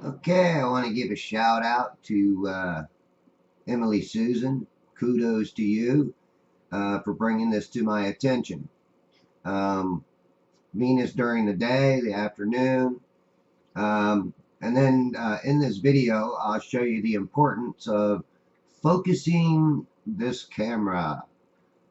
Okay, I want to give a shout out to Emily Susan. Kudos to you for bringing this to my attention. Venus during the day, the afternoon, and then in this video, I'll show you the importance of focusing this camera.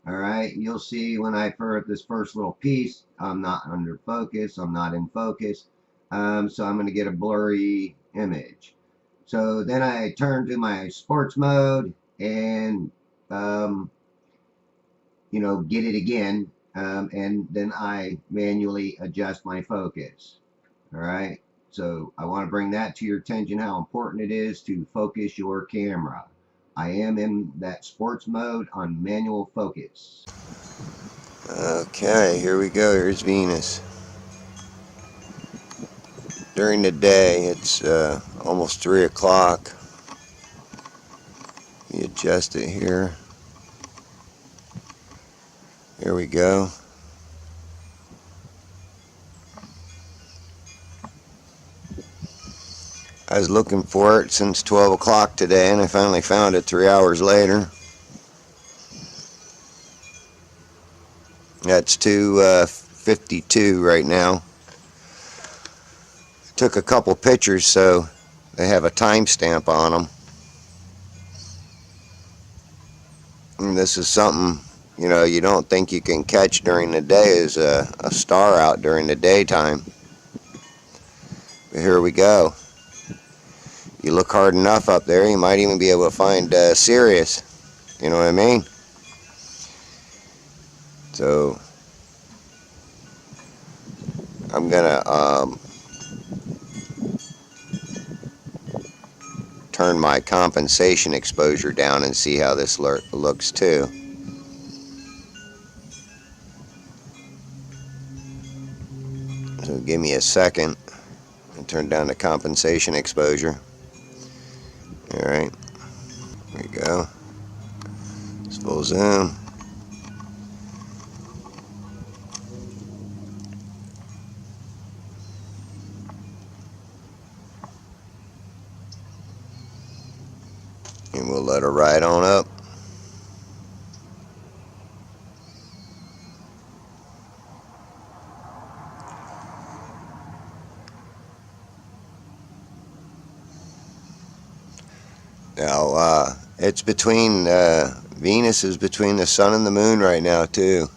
All right, you'll see when I put this first little piece, I'm not under focus, I'm not in focus, so I'm going to get a blurry image. So then I turn to my sports mode and, get it again, and then I manually adjust my focus. All right, so I want to bring that to your attention, how important it is to focus your camera. I am in that sports mode on manual focus. Okay, here we go. Here's Venus. During the day, it's almost 3 o'clock. You adjust it here. Here we go. I was looking for it since 12 o'clock today, and I finally found it 3 hours later. That's 2:52 right now. Took a couple pictures, so they have a timestamp on them. And this is something, you don't think you can catch during the day, is a star out during the daytime. But here we go. You look hard enough up there, you might even be able to find Sirius. You know what I mean? So I'm gonna turn my compensation exposure down and see how this looks too. So give me a second and turn down the compensation exposure. Alright, there we go. It's full zoom. And we'll let her ride on up. Now, it's between, Venus is between the sun and the moon right now, too.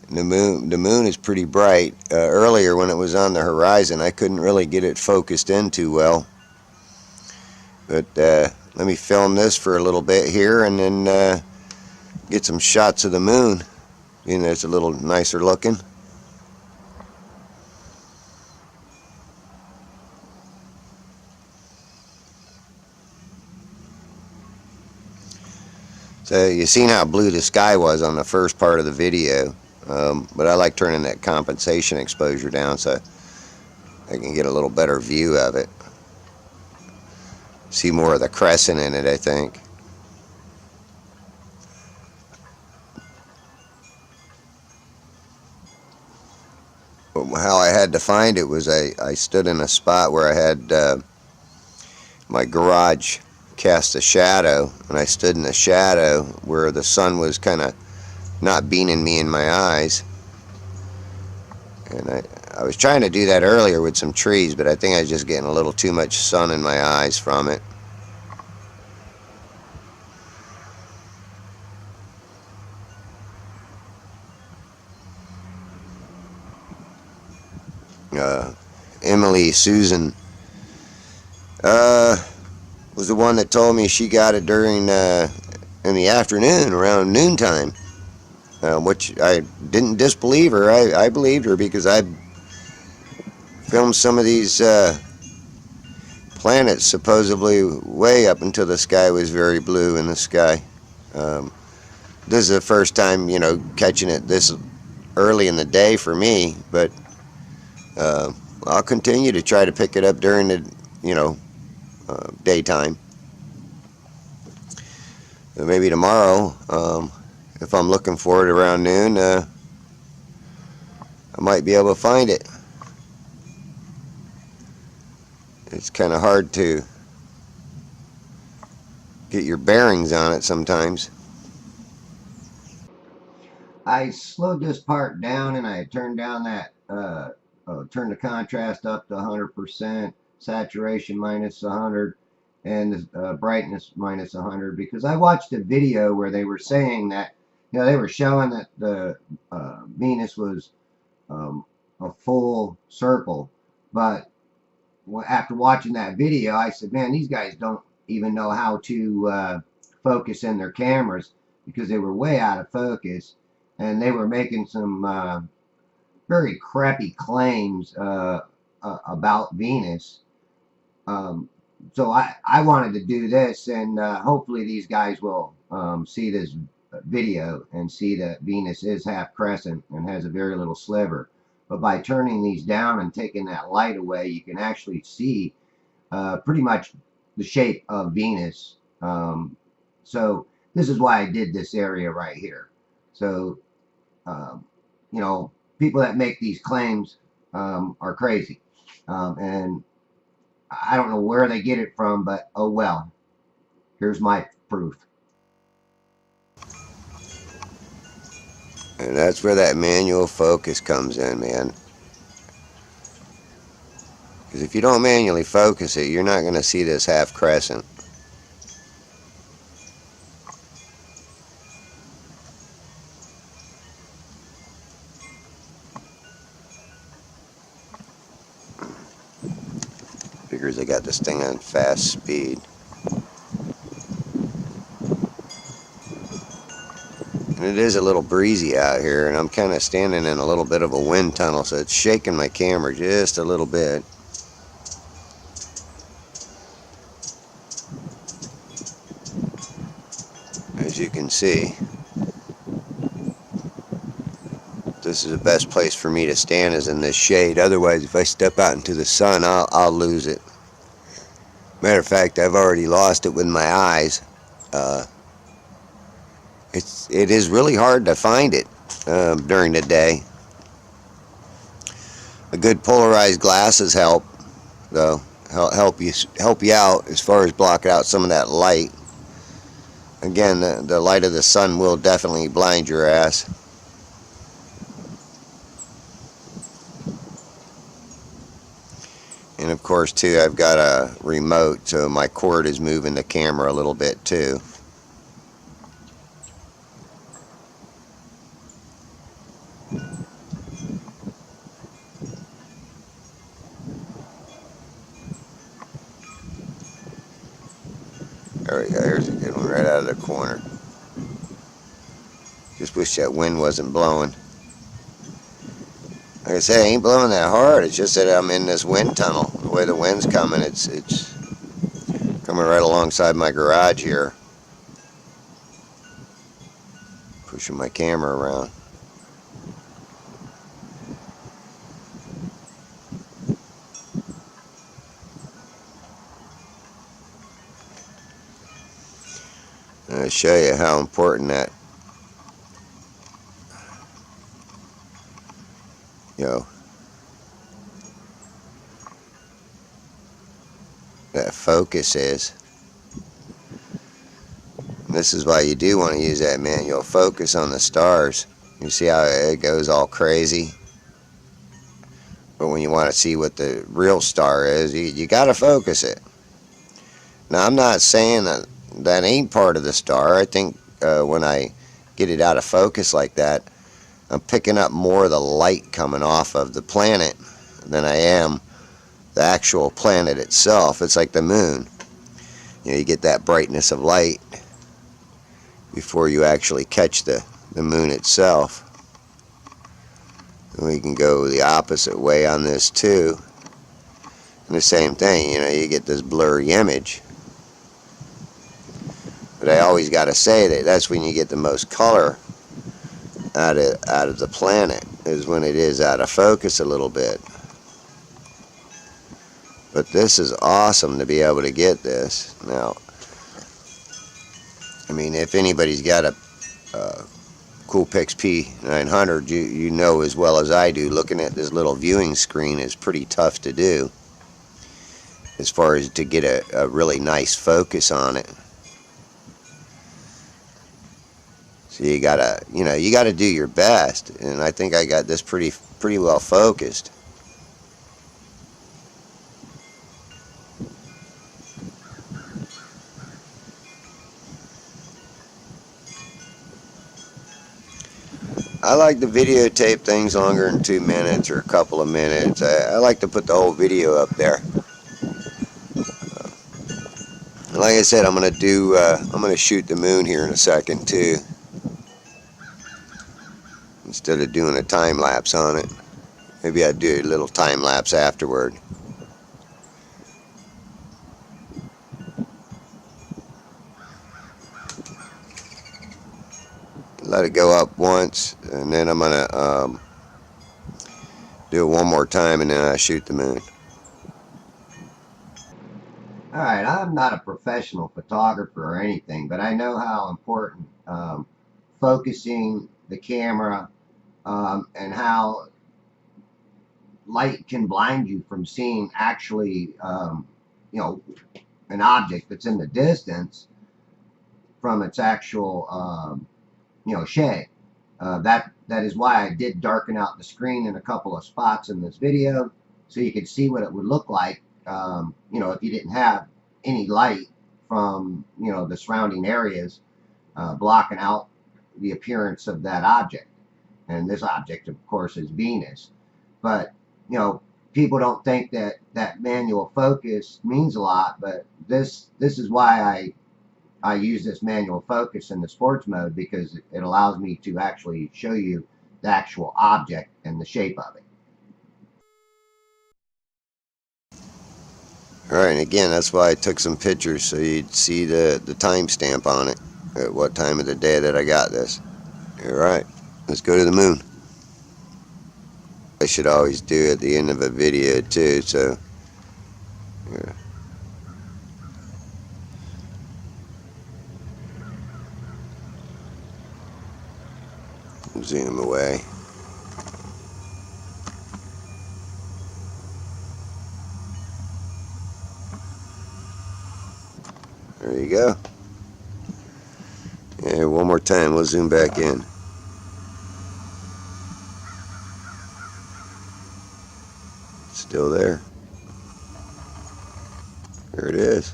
And the moon is pretty bright. Earlier, when it was on the horizon, I couldn't really get it focused in too well. But let me film this for a little bit here, and then get some shots of the moon. It's a little nicer looking. So you seen how blue the sky was on the first part of the video, but I like turning that compensation exposure down so I can get a little better view of it. See more of the crescent in it, I think. But how I had to find it was I stood in a spot where I had my garage cast a shadow, and I stood in the shadow where the sun was kind of not beaming me in my eyes. And I was trying to do that earlier with some trees, but I think I was just getting a little too much sun in my eyes from it. Emily Susan was the one that told me she got it during in the afternoon, around noontime, which I didn't disbelieve her. I believed her because I filmed some of these planets supposedly way up until the sky was very blue in the sky. This is the first time, catching it this early in the day for me, but I'll continue to try to pick it up during the, daytime. Maybe tomorrow, if I'm looking for it around noon, I might be able to find it. It's kind of hard to get your bearings on it sometimes. I slowed this part down and I turned down that turned the contrast up to 100%, saturation minus 100, and the brightness minus 100, because I watched a video where they were saying that, they were showing that the Venus was a full circle, but after watching that video, I said, man, these guys don't even know how to focus in their cameras, because they were way out of focus, and they were making some very crappy claims about Venus. So I wanted to do this, and hopefully these guys will see this video and see that Venus is half crescent and has a very little sliver. But by turning these down and taking that light away, you can actually see pretty much the shape of Venus. So this is why I did this area right here. So, um, people that make these claims are crazy. And I don't know where they get it from, but oh well. Here's my proof. And that's where that manual focus comes in, man. Because if you don't manually focus it, you're not going to see this half crescent. Figures I got this thing on fast speed. And it is a little breezy out here, and I'm kind of standing in a little bit of a wind tunnel, so it's shaking my camera just a little bit. As you can see, this is the best place for me to stand, is in this shade. Otherwise, if I step out into the sun, I'll lose it. Matter of fact, I've already lost it with my eyes. Uh, it is really hard to find it during the day. A good polarized glasses help, though. Help you out as far as blocking out some of that light. Again, the light of the sun will definitely blind your ass. And of course, too, I've got a remote, so my cord is moving the camera a little bit, too. There we go. Here's a good one right out of the corner. Just wish that wind wasn't blowing. Like I say, it ain't blowing that hard. It's just that I'm in this wind tunnel. The way the wind's coming, it's coming right alongside my garage here. Pushing my camera around. And I'll show you how important that, that focus is. And this is why you do want to use that manual focus on the stars. You see how it goes all crazy? But when you want to see what the real star is, you got to focus it. Now, I'm not saying that ain't part of the star. I think when I get it out of focus like that, I'm picking up more of the light coming off of the planet than I am the actual planet itself. It's like the moon. You get that brightness of light before you actually catch the moon itself. And we can go the opposite way on this too. And the same thing, you get this blurry image. But I always got to say that that's when you get the most color out of the planet, is when it is out of focus a little bit. But this is awesome to be able to get this. Now, I mean, if anybody's got a Coolpix P900, you know as well as I do, looking at this little viewing screen is pretty tough to do as far as to get a really nice focus on it. So you gotta do your best, and I think I got this pretty well focused. I like to videotape things longer than 2 minutes or a couple of minutes. I like to put the whole video up there. Like I said, I'm gonna shoot the moon here in a second too, instead of doing a time lapse on it. Maybe I'd do a little time lapse afterward. Let it go up once, and then I'm gonna do it one more time, and then I shoot the moon. All right, I'm not a professional photographer or anything, but I know how important focusing the camera and how light can blind you from seeing actually, an object that's in the distance from its actual, shade. That is why I did darken out the screen in a couple of spots in this video, so you could see what it would look like, if you didn't have any light from, the surrounding areas, blocking out the appearance of that object. And this object, of course, is Venus. But, people don't think that manual focus means a lot, but this is why I use this manual focus in the sports mode, because it allows me to actually show you the actual object and the shape of it. Alright, and again, that's why I took some pictures so you'd see the timestamp on it, at what time of the day that I got this. Alright, let's go to the moon. I should always do at the end of a video too, so yeah. Zoom away. There you go. And one more time, we'll zoom back in. Still there. There it is.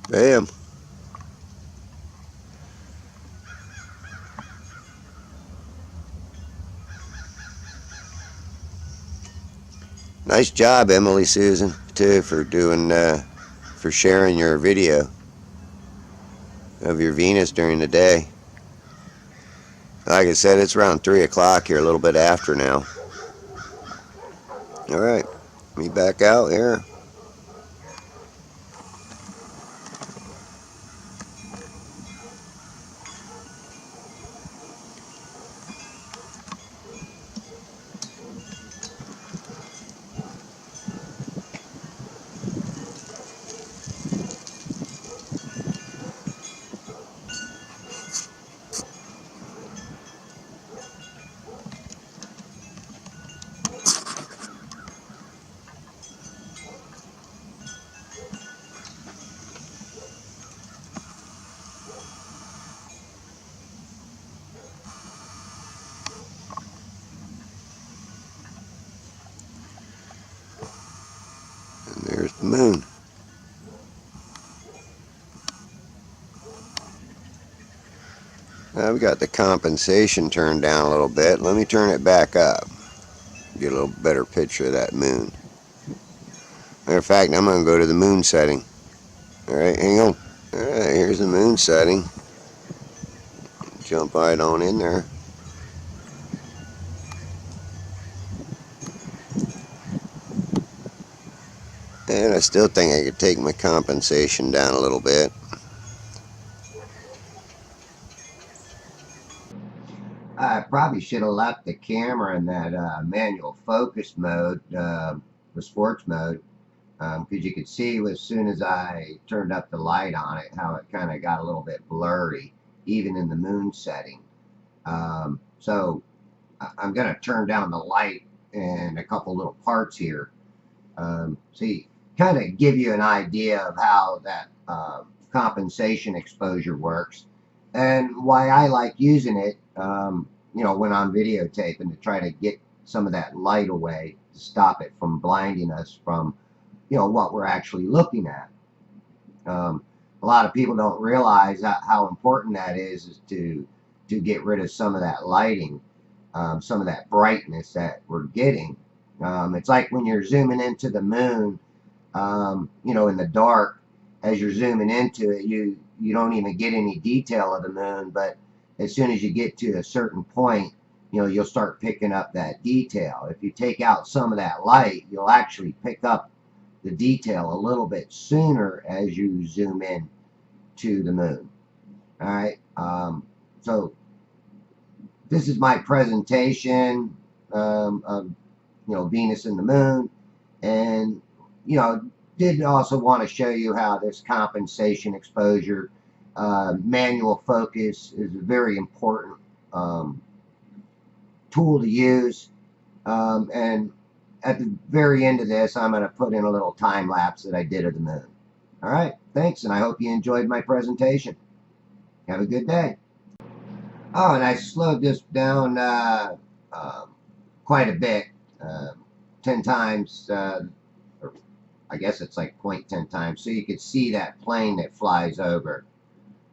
Bam. Nice job, Emily Susan, too, for sharing your video of your Venus during the day. Like I said, it's around 3 o'clock here, a little bit after now. Alright, me back out here. And there's the moon. Now I've got the compensation turned down a little bit. Let me turn it back up. Get a little better picture of that moon. Matter of fact, I'm going to go to the moon setting. Alright, hang on. Alright, here's the moon setting. Jump right on in there. And I still think I could take my compensation down a little bit. I probably should have left the camera in that manual focus mode, the sports mode, because you could see as soon as I turned up the light on it how it kind of got a little bit blurry. even in the moon setting. So I'm going to turn down the light in a couple little parts here. See, kind of give you an idea of how that compensation exposure works and why I like using it, when I'm videotaping to try to get some of that light away to stop it from blinding us from, what we're actually looking at. A lot of people don't realize how important that is to get rid of some of that lighting, some of that brightness that we're getting. It's like when you're zooming into the moon, in the dark, as you're zooming into it, you don't even get any detail of the moon, but as soon as you get to a certain point, you'll start picking up that detail. If you take out some of that light, you'll actually pick up the detail a little bit sooner as you zoom in to the moon. All right. So this is my presentation of Venus and the moon, and did also want to show you how this compensation exposure manual focus is a very important tool to use. And at the very end of this, I'm going to put in a little time lapse that I did of the moon. All right, thanks, and I hope you enjoyed my presentation. Have a good day. Oh, and I slowed this down quite a bit, 10 times, or I guess it's like 0.10 times, so you could see that plane that flies over.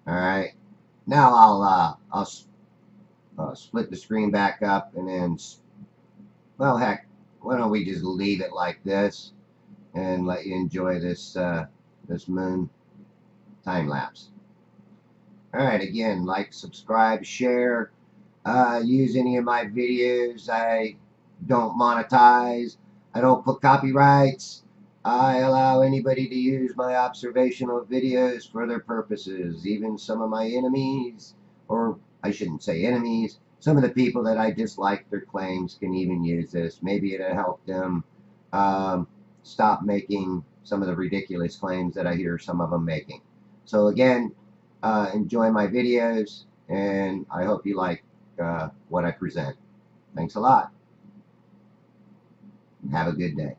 All right, now I'll split the screen back up, and then, well, heck, why don't we just leave it like this and let you enjoy this this moon time lapse. All right, again, like, subscribe, share, use any of my videos. I don't monetize. I don't put copyrights. I allow anybody to use my observational videos for their purposes, even some of my enemies, or I shouldn't say enemies, some of the people that I dislike their claims can even use this. Maybe it'll help them stop making some of the ridiculous claims that I hear some of them making. So again, enjoy my videos, and I hope you like what I present. Thanks a lot. Have a good day.